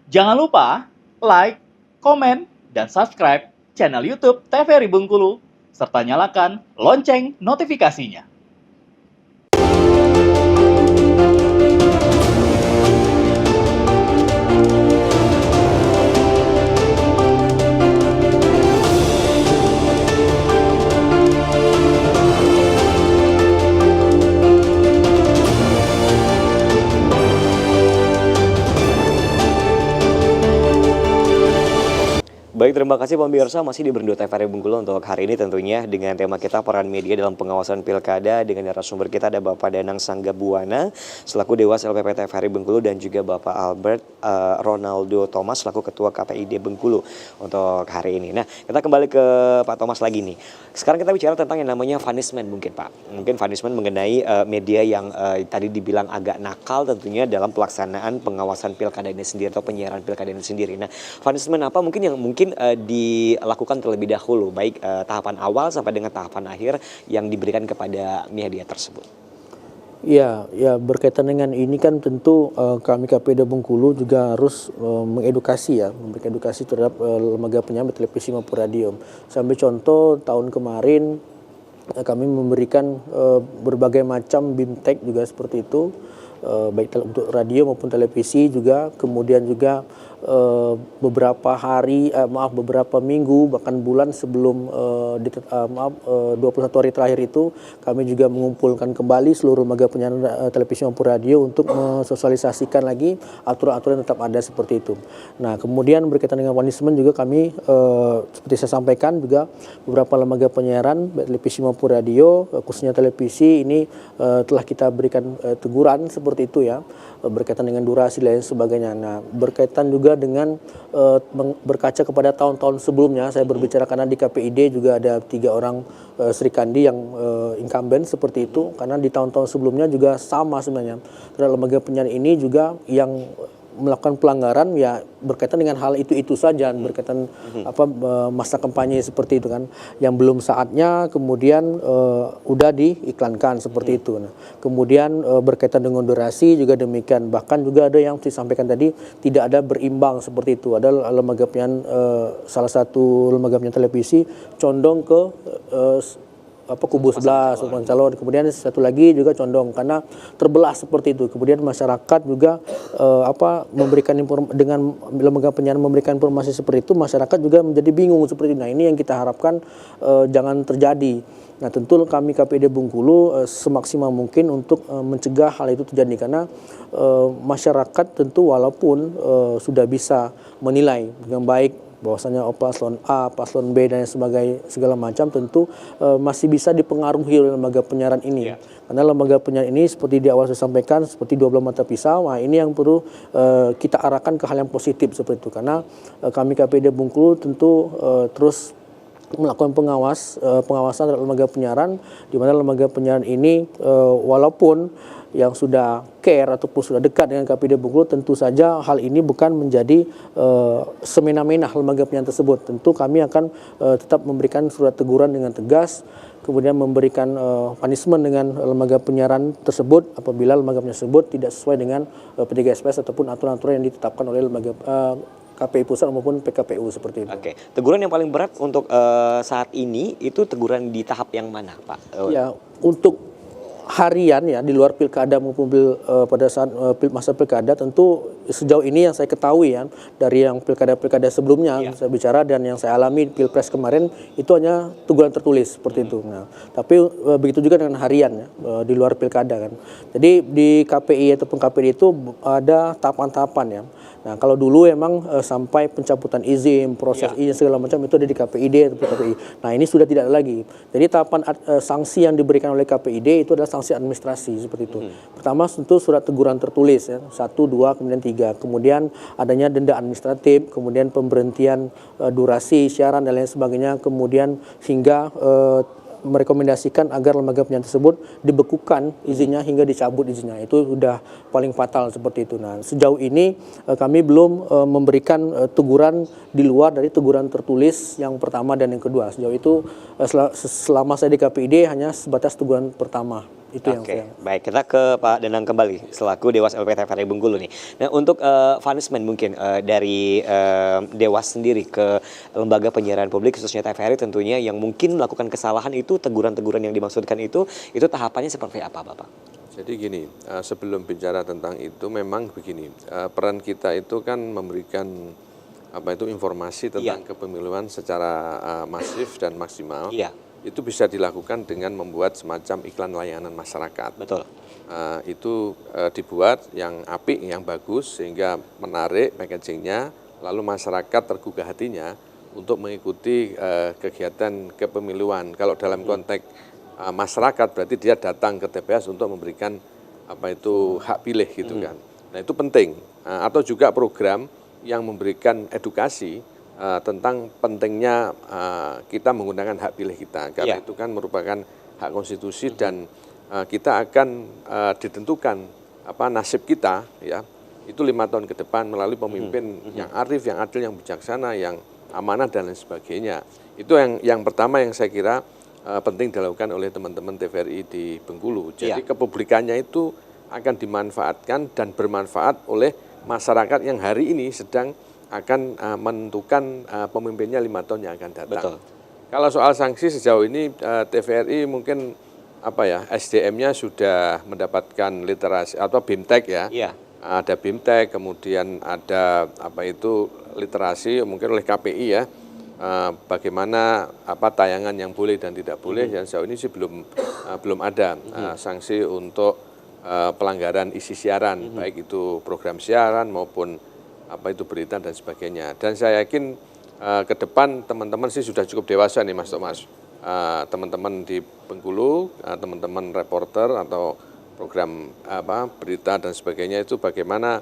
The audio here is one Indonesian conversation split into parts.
Jangan lupa like, komen, dan subscribe channel YouTube TVRI Bengkulu, serta nyalakan lonceng notifikasinya. Baik, terima kasih pemirsa, masih di Berindo TVRI Bengkulu untuk hari ini tentunya dengan tema kita peran media dalam pengawasan pilkada. Dengan narasumber kita ada Bapak Danang Sanggabuana selaku Dewas LPP TVRI Bengkulu dan juga Bapak Albert Ronaldo Thomas selaku Ketua KPID Bengkulu untuk hari ini. Nah, kita kembali ke Pak Thomas lagi nih. Sekarang kita bicara tentang yang namanya punishment mungkin Pak. Mungkin punishment mengenai media yang tadi dibilang agak nakal tentunya dalam pelaksanaan pengawasan pilkada ini sendiri atau penyiaran pilkada ini sendiri. Nah, punishment apa mungkin yang dilakukan terlebih dahulu, baik tahapan awal sampai dengan tahapan akhir yang diberikan kepada media tersebut? Ya, berkaitan dengan ini kan tentu kami KPID Bengkulu juga harus mengedukasi ya, memberikan edukasi terhadap lembaga penyiaran televisi maupun radio. Sampai contoh tahun kemarin kami memberikan berbagai macam BIMTEK juga seperti itu, baik untuk radio maupun televisi juga, kemudian juga beberapa minggu bahkan bulan sebelum 21 hari terakhir itu kami juga mengumpulkan kembali seluruh lembaga penyiaran televisi maupun radio untuk mensosialisasikan lagi aturan-aturan yang tetap ada seperti itu. Nah, kemudian berkaitan dengan punishment juga kami seperti saya sampaikan juga beberapa lembaga penyiaran televisi maupun radio, khususnya televisi ini telah kita berikan teguran seperti itu ya, berkaitan dengan durasi dan lain sebagainya. Nah, berkaitan juga dengan berkaca kepada tahun-tahun sebelumnya, saya berbicara karena di KPID juga ada 3 orang Sri Kandi yang incumbent seperti itu, karena di tahun-tahun sebelumnya juga sama sebenarnya. Karena lembaga penyiaran ini juga yang melakukan pelanggaran ya berkaitan dengan hal itu saja, berkaitan masa kampanye seperti itu kan, yang belum saatnya kemudian udah diiklankan seperti itu. Nah, kemudian berkaitan dengan durasi juga demikian, bahkan juga ada yang disampaikan tadi tidak ada berimbang seperti itu. Ada lembaga penyiaran salah satu lembaga penyiaran televisi condong ke kubu sebelah calon, kemudian satu lagi juga condong karena terbelah seperti itu. Kemudian masyarakat juga memberikan dengan lembaga penyiaran memberikan informasi seperti itu, masyarakat juga menjadi bingung seperti itu. Nah, ini yang kita harapkan jangan terjadi. Nah, tentu kami KPID Bengkulu semaksimal mungkin untuk mencegah hal itu terjadi, karena masyarakat tentu walaupun sudah bisa menilai dengan baik bahwasanya paslon A, paslon B dan segala macam tentu masih bisa dipengaruhi oleh lembaga penyiaran ini. Karena lembaga penyiaran ini seperti di awal saya sampaikan seperti 12 mata pisau. Nah, ini yang perlu kita arahkan ke hal yang positif seperti itu. Karena kami KPID Bengkulu tentu terus melakukan pengawasan terhadap lembaga penyiaran, di mana lembaga penyiaran ini walaupun yang sudah care ataupun sudah dekat dengan KPID Bengkulu, tentu saja hal ini bukan menjadi semena-mena lembaga penyiaran tersebut. Tentu kami akan tetap memberikan surat teguran dengan tegas, kemudian memberikan punishment dengan lembaga penyiaran tersebut apabila lembaga penyiaran tersebut tidak sesuai dengan P3SPS ataupun aturan-aturan yang ditetapkan oleh lembaga KPI pusat maupun PKPU seperti itu. Oke, teguran yang paling berat untuk saat ini itu teguran di tahap yang mana, Pak? Ya, untuk harian ya di luar pilkada maupun pada saat masa pilkada, tentu sejauh ini yang saya ketahui ya dari yang pilkada-pilkada sebelumnya saya bicara dan yang saya alami Pilpres kemarin itu hanya teguran tertulis seperti itu. Nah, tapi begitu juga dengan harian ya di luar pilkada kan. Jadi di KPI ataupun KPD itu ada tahapan-tahapan ya. Nah, kalau dulu emang sampai pencabutan izin, proses izin segala macam itu ada di KPID atau KPI. Nah, ini sudah tidak ada lagi. Jadi tahapan sanksi yang diberikan oleh KPID itu adalah sanksi administrasi seperti itu. Pertama tentu surat teguran tertulis ya, 1, 2, kemudian 3. Kemudian adanya denda administratif, kemudian pemberhentian durasi siaran dan lain sebagainya, kemudian hingga merekomendasikan agar lembaga penyiaran tersebut dibekukan izinnya hingga dicabut izinnya. Itu sudah paling fatal seperti itu. Nah, sejauh ini kami belum memberikan teguran di luar dari teguran tertulis yang pertama dan yang kedua. Sejauh itu selama saya di KPID hanya sebatas teguran pertama. Itu yang Oke, saya. baik, kita ke Pak Danang kembali selaku Dewas LP TVRI Bengkulu nih. Nah, untuk punishment mungkin dari Dewas sendiri ke lembaga penyiaran publik khususnya TVRI tentunya yang mungkin melakukan kesalahan itu, teguran-teguran yang dimaksudkan itu tahapannya seperti apa, Bapak? Jadi gini, sebelum bicara tentang itu memang begini, peran kita itu kan memberikan informasi tentang kepemiluan secara masif dan maksimal. Iya. Itu bisa dilakukan dengan membuat semacam iklan layanan masyarakat. Betul. Itu dibuat yang apik, yang bagus sehingga menarik packagingnya, lalu masyarakat tergugah hatinya untuk mengikuti kegiatan kepemiluan. Kalau dalam konteks masyarakat berarti dia datang ke TPS untuk memberikan hak pilih gitu kan. Nah itu penting. Atau juga program yang memberikan edukasi tentang pentingnya kita menggunakan hak pilih kita, karena itu kan merupakan hak konstitusi dan kita akan ditentukan nasib kita ya itu 5 tahun ke depan melalui pemimpin yang arif, yang adil, yang bijaksana, yang amanah dan lain sebagainya. Itu yang pertama yang saya kira penting dilakukan oleh teman-teman TVRI di Bengkulu. Jadi kepublikannya itu akan dimanfaatkan dan bermanfaat oleh masyarakat yang hari ini sedang akan menentukan pemimpinnya 5 tahun yang akan datang. Betul. Kalau soal sanksi sejauh ini TVRI mungkin SDM-nya sudah mendapatkan literasi atau BIMTEK ya. Iya. Ada BIMTEK, kemudian ada literasi mungkin oleh KPI ya. Bagaimana tayangan yang boleh dan tidak boleh, dan sejauh ini sih belum ada sanksi untuk pelanggaran isi siaran, baik itu program siaran maupun berita dan sebagainya. Dan saya yakin ke depan teman-teman sih sudah cukup dewasa nih Mas Thomas. Teman-teman di Bengkulu, teman-teman reporter atau program berita dan sebagainya itu bagaimana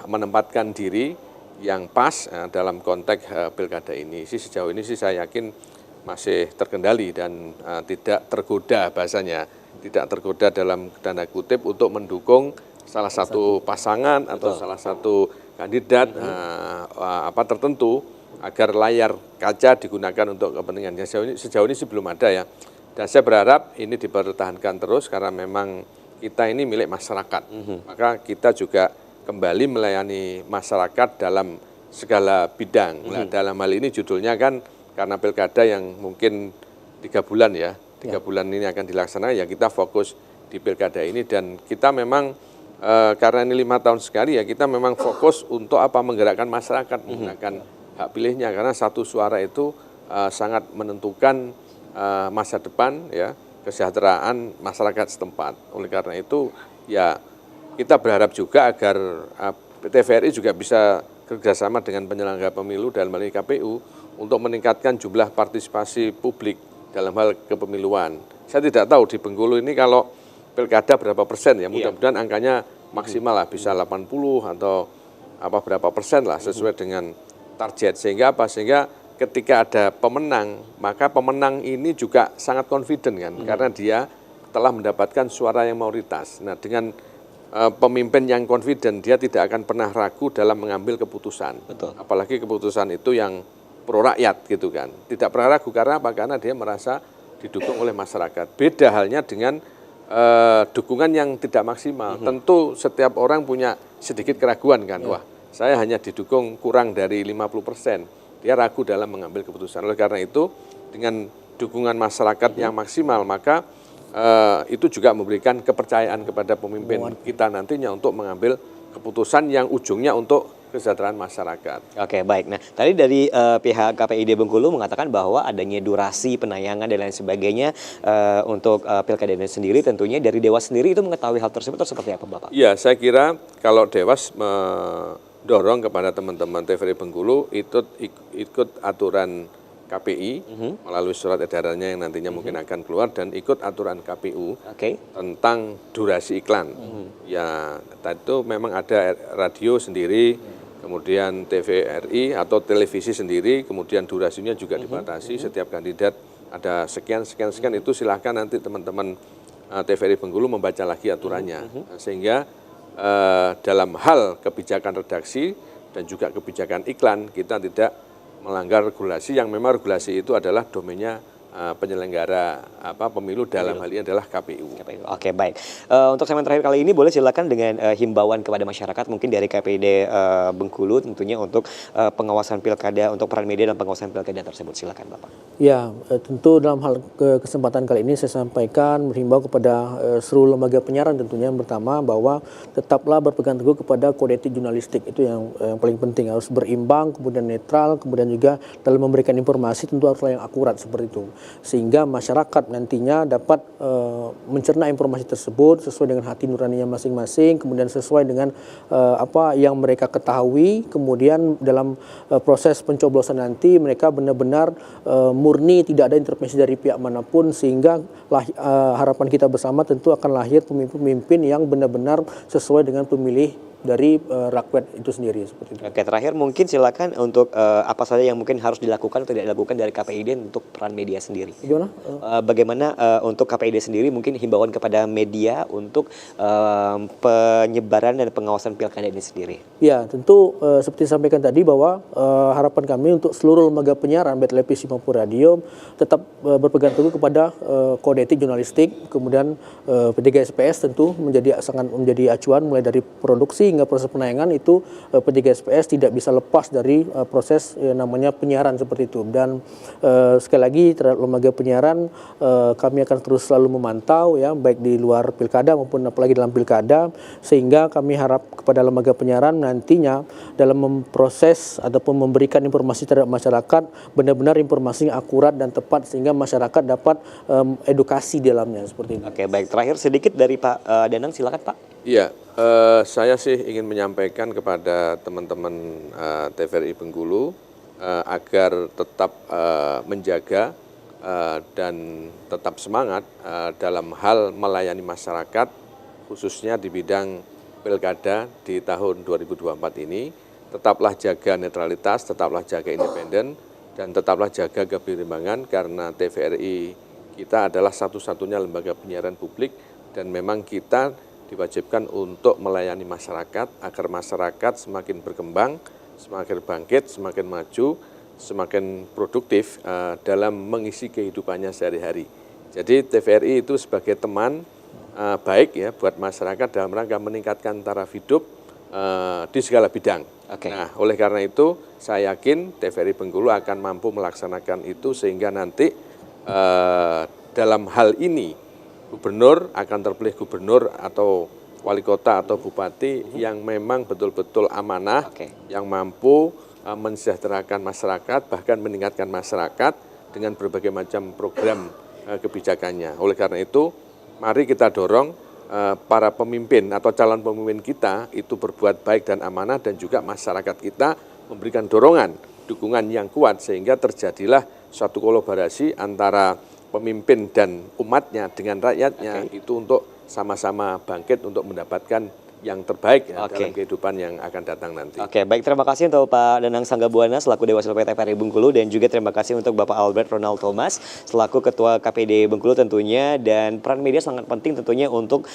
menempatkan diri yang pas dalam konteks pilkada ini. Sejauh ini sih saya yakin masih terkendali dan tidak tergoda bahasanya, tidak tergoda dalam tanda kutip untuk mendukung salah satu pasangan atau salah satu kandidat tertentu agar layar kaca digunakan untuk kepentingan. Sejauh ini sih belum ada ya. Dan saya berharap ini dipertahankan terus karena memang kita ini milik masyarakat. Maka kita juga kembali melayani masyarakat dalam segala bidang. Nah, dalam hal ini judulnya kan karena pilkada yang mungkin 3 bulan ya. 3 bulan ini akan dilaksanakan ya kita fokus di pilkada ini dan kita memang karena ini 5 tahun sekali ya kita memang fokus untuk menggerakkan masyarakat menggunakan hak pilihnya karena satu suara itu sangat menentukan masa depan ya kesejahteraan masyarakat setempat. Oleh karena itu ya kita berharap juga agar TVRI juga bisa kerjasama dengan penyelenggara pemilu dalam hal ini KPU untuk meningkatkan jumlah partisipasi publik dalam hal kepemiluan. Saya tidak tahu di Bengkulu ini kalau pilkada berapa persen ya, mudah-mudahan angkanya maksimal lah, bisa 80 atau berapa persen lah sesuai dengan target. Sehingga sehingga ketika ada pemenang, maka pemenang ini juga sangat confident kan, karena dia telah mendapatkan suara yang mayoritas. Nah dengan pemimpin yang confident, dia tidak akan pernah ragu dalam mengambil keputusan. Betul. Apalagi keputusan itu yang pro rakyat gitu kan. Tidak pernah ragu karena apa? Karena dia merasa didukung oleh masyarakat. Beda halnya dengan dukungan yang tidak maksimal. Tentu setiap orang punya sedikit keraguan kan. Wah, saya hanya didukung kurang dari 50%. Dia ragu dalam mengambil keputusan. Oleh karena itu, dengan dukungan masyarakat yang maksimal, maka itu juga memberikan kepercayaan kepada pemimpin kita nantinya untuk mengambil keputusan yang ujungnya untuk kesejahteraan masyarakat. Oke, baik. Nah, tadi dari pihak KPID Bengkulu mengatakan bahwa adanya durasi penayangan dan lain sebagainya untuk pilkada ini sendiri, tentunya dari Dewas sendiri itu mengetahui hal tersebut atau seperti apa, Bapak? Iya, saya kira kalau Dewas mendorong kepada teman-teman TVRI Bengkulu ikut aturan KPI melalui surat edarannya yang nantinya mungkin akan keluar dan ikut aturan KPU tentang durasi iklan. Ya, tadi itu memang ada radio sendiri, kemudian TVRI atau televisi sendiri, kemudian durasinya juga dibatasi. Setiap kandidat ada sekian itu silahkan nanti teman-teman TVRI Bengkulu membaca lagi aturannya. Sehingga dalam hal kebijakan redaksi dan juga kebijakan iklan kita tidak melanggar regulasi yang memang regulasi itu adalah domainnya penyelenggara pemilu dalam hal ini adalah KPU. Oke, baik. Untuk segmen terakhir kali ini boleh silakan dengan himbauan kepada masyarakat mungkin dari KPD Bengkulu tentunya untuk pengawasan pilkada, untuk peran media dan pengawasan pilkada tersebut. Silakan Bapak. Ya, tentu dalam hal kesempatan kali ini saya sampaikan menghimbau kepada seluruh lembaga penyiaran tentunya yang pertama bahwa tetaplah berpegang teguh kepada kode etik jurnalistik, itu yang paling penting, harus berimbang, kemudian netral, kemudian juga dalam memberikan informasi tentu haruslah yang akurat seperti itu, sehingga masyarakat nantinya dapat mencerna informasi tersebut sesuai dengan hati nuraninya masing-masing, kemudian sesuai dengan apa yang mereka ketahui, kemudian dalam proses pencoblosan nanti mereka benar-benar murni, tidak ada intervensi dari pihak manapun, sehingga harapan kita bersama tentu akan lahir pemimpin-pemimpin yang benar-benar sesuai dengan pemilih dari rakyat itu sendiri seperti itu. Oke, terakhir mungkin silakan untuk apa saja yang mungkin harus dilakukan atau tidak dilakukan dari KPID untuk peran media sendiri. Gimana? Bagaimana untuk KPID sendiri mungkin himbauan kepada media untuk penyebaran dan pengawasan pilkada ini sendiri. Ya, tentu seperti disampaikan tadi bahwa harapan kami untuk seluruh lembaga penyiaran baik televisi maupun radio tetap berpegang teguh kepada kode etik jurnalistik, kemudian P3SPS tentu sangat menjadi acuan mulai dari produksi hingga proses penayangan itu P3SPS tidak bisa lepas dari proses namanya penyiaran seperti itu. Dan sekali lagi terhadap lembaga penyiaran kami akan terus selalu memantau ya, baik di luar pilkada maupun apalagi dalam pilkada, sehingga kami harap kepada lembaga penyiaran nantinya dalam memproses ataupun memberikan informasi terhadap masyarakat benar-benar informasi yang akurat dan tepat sehingga masyarakat dapat edukasi di dalamnya seperti itu. Oke, baik. Terakhir sedikit dari Pak Danang, silakan Pak. Iya, saya sih ingin menyampaikan kepada teman-teman TVRI Bengkulu agar tetap menjaga dan tetap semangat dalam hal melayani masyarakat, khususnya di bidang pilkada di tahun 2024 ini. Tetaplah jaga netralitas, tetaplah jaga independen, dan tetaplah jaga keberimbangan, karena TVRI kita adalah satu-satunya lembaga penyiaran publik dan memang kita diwajibkan untuk melayani masyarakat agar masyarakat semakin berkembang, semakin bangkit, semakin maju, semakin produktif dalam mengisi kehidupannya sehari-hari. Jadi TVRI itu sebagai teman baik ya buat masyarakat dalam rangka meningkatkan taraf hidup di segala bidang. Nah, oleh karena itu saya yakin TVRI Bengkulu akan mampu melaksanakan itu sehingga nanti dalam hal ini gubernur akan terpilih gubernur atau wali kota atau bupati yang memang betul-betul amanah, yang mampu mensejahterakan masyarakat, bahkan meningkatkan masyarakat dengan berbagai macam program kebijakannya. Oleh karena itu, mari kita dorong para pemimpin atau calon pemimpin kita itu berbuat baik dan amanah, dan juga masyarakat kita memberikan dorongan, dukungan yang kuat sehingga terjadilah suatu kolaborasi antara pemimpin dan umatnya dengan rakyatnya itu untuk sama-sama bangkit untuk mendapatkan yang terbaik ya, dalam kehidupan yang akan datang nanti. Oke, baik, terima kasih untuk Pak Danang Sanggabuana selaku Dewas LPP TVRI Bengkulu, dan juga terima kasih untuk Bapak Albert Ronald Thomas selaku Ketua KPD Bengkulu tentunya. Dan peran media sangat penting tentunya untuk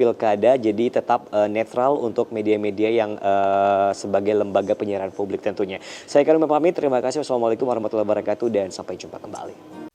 pilkada, jadi tetap netral untuk media-media yang sebagai lembaga penyiaran publik tentunya. Saya Karim pamit, terima kasih. Wassalamualaikum warahmatullahi wabarakatuh dan sampai jumpa kembali.